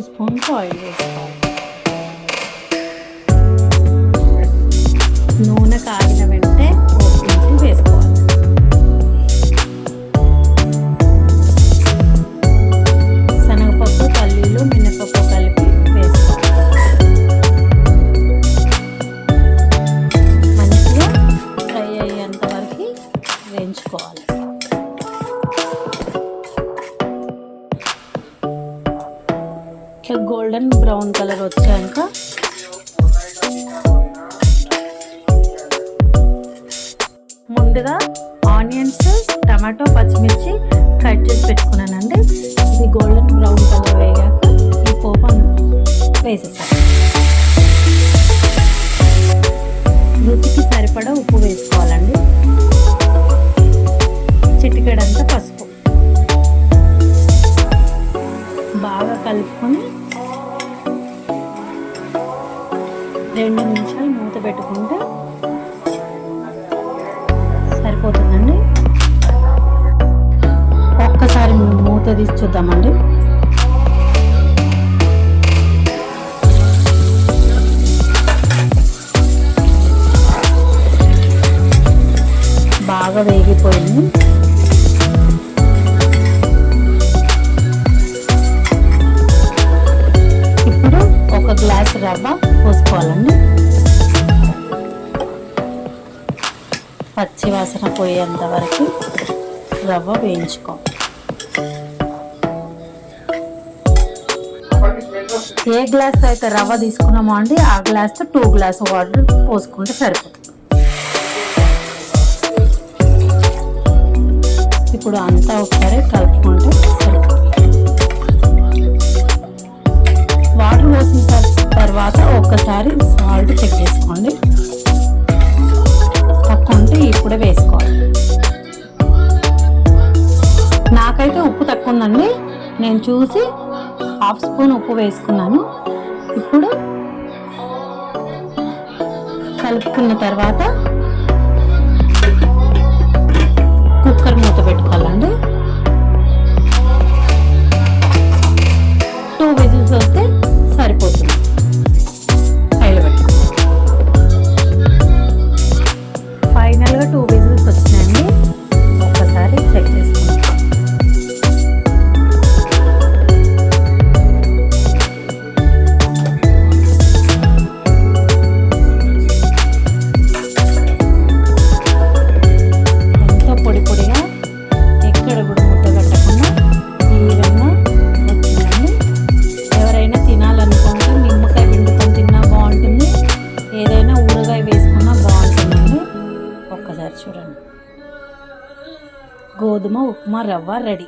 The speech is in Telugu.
స్పూన్స్ ఆయిల్ వేసుకోవాలి. నూనె కాగిన వెంటనే పోపు దినుసులు వేసుకోవాలి. శనగపప్పు, పల్లీలు, మినపప్పు కలిపి వేసుకోవాలి. మంచిగా ఫ్రై అయ్యేంత వరకు వేయించుకోవాలి. గోల్డెన్ బ్రౌన్ కలర్ వచ్చాక ముందుగా ఆనియన్స్, టమాటో, పచ్చిమిర్చి కట్ చేసి పెట్టుకున్నానండి. ఇది గోల్డెన్ బ్రౌన్ కలర్ వేయాక ఈ పోపు వేసేసాను. రుచికి సరిపడా ఉప్పు వేసుకోవాలండి. చిటికెడంతా పసుపు బాగా కలుపుకొని 2 నిమిషాలు మూత పెట్టుకుంటే సరిపోతుందండి. ఒక్కసారి మూత తీసి చూద్దామండి. బాగా వేగిపోయింది. ఇప్పుడు ఒక గ్లాస్ రవ్వ పోసుకోవాలండి. పచ్చి వాసన పోయేంత వరకు రవ్వ వేయించుకోవాలి. ఏ గ్లాస్తో అయితే రవ్వ తీసుకున్నామో అండి ఆ గ్లాస్తో 2 గ్లాస్ వాటర్ పోసుకుంటే సరిపోతుంది. ఇప్పుడు అంతా ఒకసారి కలుపుకుంటే సరిపోతుంది. వాటర్ పోసిన తర్వాత ఒక్కసారి సాల్ట్ చెక్ చేసుకోండి. తక్కువ ఉంటే ఇప్పుడే వేసుకోవాలి. నాకైతే ఉప్పు తక్కువ ఉందండి. నేను చూసి 1/2 స్పూన్ ఉప్పు వేసుకున్నాను. ఇప్పుడు కలుపుకున్న తర్వాత కుక్కర్ మూత పెట్టుకోవాలండి. 2 విజిల్స్ వస్తే సరిపోతుంది. హైలో పెట్టుకోవాలి. ఫైనల్గా 2 విజిల్స్ వచ్చినాయండి. ఒక్కసారి చెక్ చేసుకుంటాం. ఎంతో పొడి పొడిగా ఎక్కడ కూడా ముద్ద కట్టకుండా ఈవెన్గా వచ్చిందండి. ఎవరైనా తినాలనుకుంటే నిమ్మకాయ పిండుకొని తిన్నా బాగుంటుంది. ఏదైనా ఊరగాయ వేసుకున్నా బాగుంటుందండి. ఒక్కసారి చూడండి. గోధుమ ఉప్మా రవ్వ రెడీ.